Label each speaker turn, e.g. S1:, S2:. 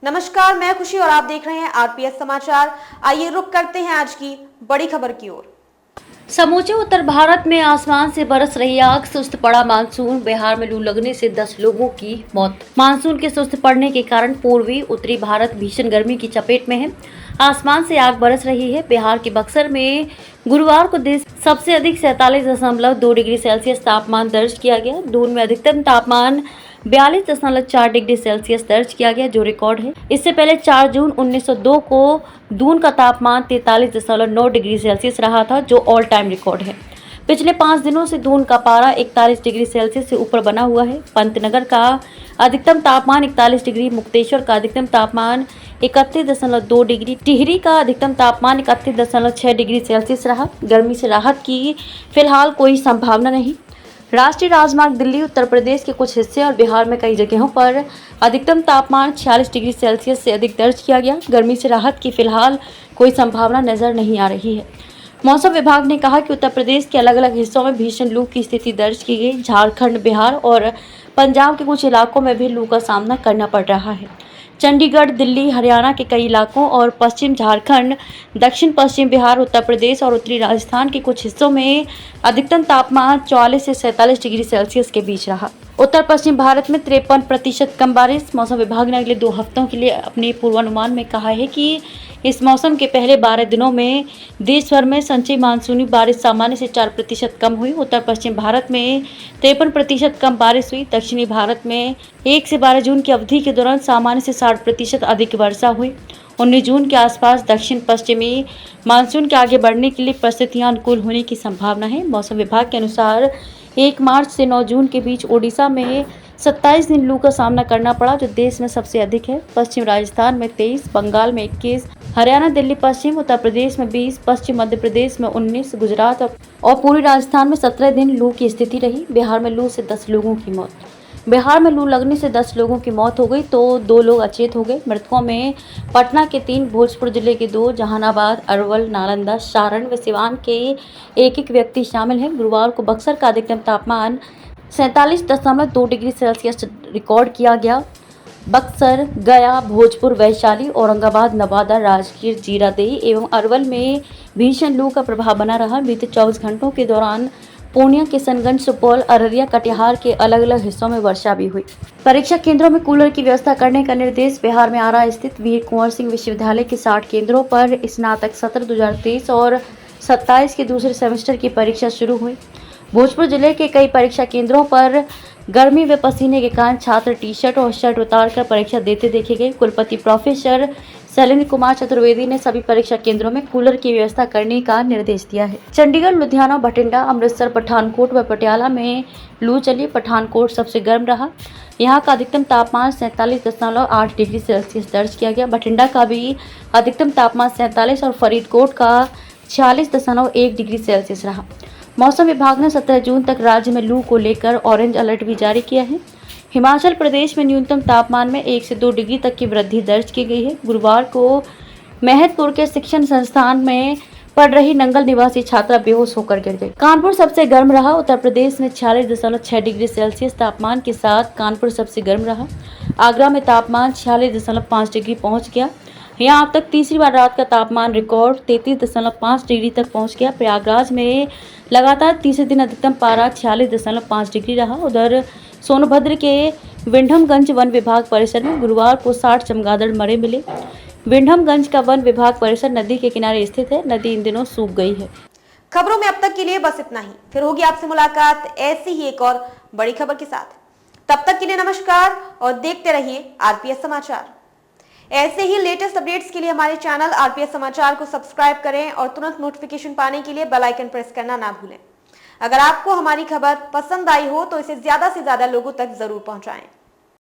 S1: नमस्कार, मैं खुशी और आप देख रहे हैं आरपीएस समाचार। आइए रुक करते हैं आज की बड़ी खबर की ओर।
S2: समूचे उत्तर भारत में आसमान से बरस रही आग, सुस्त पड़ा मानसून। बिहार में लू लगने से 10 लोगों की मौत। मानसून के सुस्त पड़ने के कारण पूर्वी उत्तरी भारत भीषण गर्मी की चपेट में है। आसमान से आग बरस रही है। बिहार के बक्सर में गुरुवार को देश सबसे अधिक 47.2 डिग्री सेल्सियस तापमान दर्ज किया गया। दून में अधिकतम तापमान 42.4 डिग्री सेल्सियस दर्ज किया गया, जो रिकॉर्ड है। इससे पहले 4 जून 1902 को दून का तापमान 43.9 डिग्री सेल्सियस रहा था, जो ऑल टाइम रिकॉर्ड है। पिछले 5 दिनों से दून का पारा 41 डिग्री सेल्सियस से ऊपर बना हुआ है। पंतनगर का अधिकतम तापमान 41 डिग्री, मुक्तेश्वर का अधिकतम तापमान 31.2 डिग्री, टिहरी का अधिकतम तापमान 31.6 डिग्री सेल्सियस रहा। गर्मी से राहत की फिलहाल कोई संभावना नहीं। राष्ट्रीय राजमार्ग दिल्ली, उत्तर प्रदेश के कुछ हिस्से और बिहार में कई जगहों पर अधिकतम तापमान 46 डिग्री सेल्सियस से अधिक दर्ज किया गया। गर्मी से राहत की फिलहाल कोई संभावना नजर नहीं आ रही है। मौसम विभाग ने कहा कि उत्तर प्रदेश के अलग अलग हिस्सों में भीषण लू की स्थिति दर्ज की गई। झारखंड, बिहार और पंजाब के कुछ इलाकों में भी लू का सामना करना पड़ रहा है। चंडीगढ़, दिल्ली, हरियाणा के कई इलाकों और पश्चिम झारखंड, दक्षिण पश्चिम बिहार, उत्तर प्रदेश और उत्तरी राजस्थान के कुछ हिस्सों में अधिकतम तापमान 44 से 47 डिग्री सेल्सियस के बीच रहा। उत्तर पश्चिम भारत में 53% कम बारिश। मौसम विभाग ने अगले 2 हफ्तों के लिए अपने पूर्वानुमान में कहा है कि इस मौसम के पहले 12 दिनों में देश भर में संचयी मानसूनी बारिश सामान्य से 4% कम हुई। उत्तर पश्चिम भारत में 53% कम बारिश हुई। दक्षिणी भारत में 1 से 12 जून की अवधि के दौरान सामान्य से 60% अधिक वर्षा हुई। 19 जून के आसपास दक्षिण पश्चिमी मानसून के आगे बढ़ने के लिए परिस्थितियां अनुकूल होने की संभावना है। मौसम विभाग के अनुसार 1 मार्च से 9 जून के बीच ओडिशा में 27 दिन लू का सामना करना पड़ा, जो देश में सबसे अधिक है। पश्चिम राजस्थान में 23, बंगाल में 21, हरियाणा, दिल्ली पश्चिम, उत्तर प्रदेश में 20, पश्चिम मध्य प्रदेश में 19, गुजरात और पूर्वी राजस्थान में 17 दिन लू की स्थिति रही। बिहार में लू से 10 लोगों की मौत। बिहार में लू लगने से 10 लोगों की मौत हो गई तो 2 लोग अचेत हो गए। मृतकों में पटना के 3, भोजपुर जिले के 2, जहानाबाद, अरवल, नालंदा, सारण व सिवान के एक व्यक्ति शामिल हैं। गुरुवार को बक्सर का अधिकतम तापमान 47.2 डिग्री सेल्सियस रिकॉर्ड किया गया। बक्सर, गया, भोजपुर, वैशाली, औरंगाबाद, नवादा, राजगीर, जीरादेई एवं अरवल में भीषण लू का प्रभाव बना रहा। बीते 24 घंटों के दौरान पूर्णिया, किशनगंज, सुपौल, अररिया, कटिहार के अलग अलग हिस्सों में वर्षा भी हुई। परीक्षा केंद्रों में कूलर की व्यवस्था करने का निर्देश। बिहार में आरा स्थित वीर कुंवर सिंह विश्वविद्यालय के 60 केंद्रों पर स्नातक सत्र 2023 और 27 के दूसरे सेमेस्टर की परीक्षा शुरू हुई। भोजपुर जिले के कई परीक्षा केंद्रों पर गर्मी व पसीने के कारण छात्र टी-शर्ट और शर्ट उतारकर परीक्षा देते देखे गए। कुलपति प्रोफेसर शैलेंद्र कुमार चतुर्वेदी ने सभी परीक्षा केंद्रों में कूलर की व्यवस्था करने का निर्देश दिया है। चंडीगढ़, लुधियाना, बठिंडा, अमृतसर, पठानकोट व पटियाला में लू चली। पठानकोट सबसे गर्म रहा। यहाँ का अधिकतम तापमान 47.8 डिग्री सेल्सियस दर्ज किया गया। बठिंडा का भी अधिकतम तापमान 47 और फरीदकोट का 46.1 डिग्री सेल्सियस रहा। मौसम विभाग ने 17 जून तक राज्य में लू को लेकर ऑरेंज अलर्ट भी जारी किया है। हिमाचल प्रदेश में न्यूनतम तापमान में 1 से 2 डिग्री तक की वृद्धि दर्ज की गई है। गुरुवार को महतपुर के शिक्षण संस्थान में पढ़ रही नंगल निवासी छात्रा बेहोश होकर गिर गई। कानपुर सबसे गर्म रहा। उत्तर प्रदेश में 46.6 डिग्री सेल्सियस तापमान के साथ कानपुर सबसे गर्म रहा। आगरा में तापमान 46.5 डिग्री पहुंच गया। यहाँ अब तक तीसरी बार रात का तापमान रिकॉर्ड 33.5 डिग्री तक पहुंच गया। प्रयागराज में लगातार तीसरे दिन अधिकतम पारा 46.5 डिग्री रहा। उधर सोनभद्र के विंडमगंज वन विभाग परिसर में गुरुवार को 60 चमगादड़ मरे मिले। विंडमगंज का वन विभाग परिसर नदी के किनारे स्थित है। नदी इन दिनों सूख गई है।
S1: खबरों में अब तक के लिए बस इतना ही। फिर होगी आपसे मुलाकात ऐसी ही एक और बड़ी खबर के साथ। तब तक के लिए नमस्कार और देखते रहिए आरपीएस समाचार। ऐसे ही लेटेस्ट अपडेट्स के लिए हमारे चैनल आरपीएस समाचार को सब्सक्राइब करें और तुरंत नोटिफिकेशन पाने के लिए बेल आइकन प्रेस करना ना भूलें। अगर आपको हमारी खबर पसंद आई हो तो इसे ज्यादा से ज्यादा लोगों तक जरूर पहुंचाएं।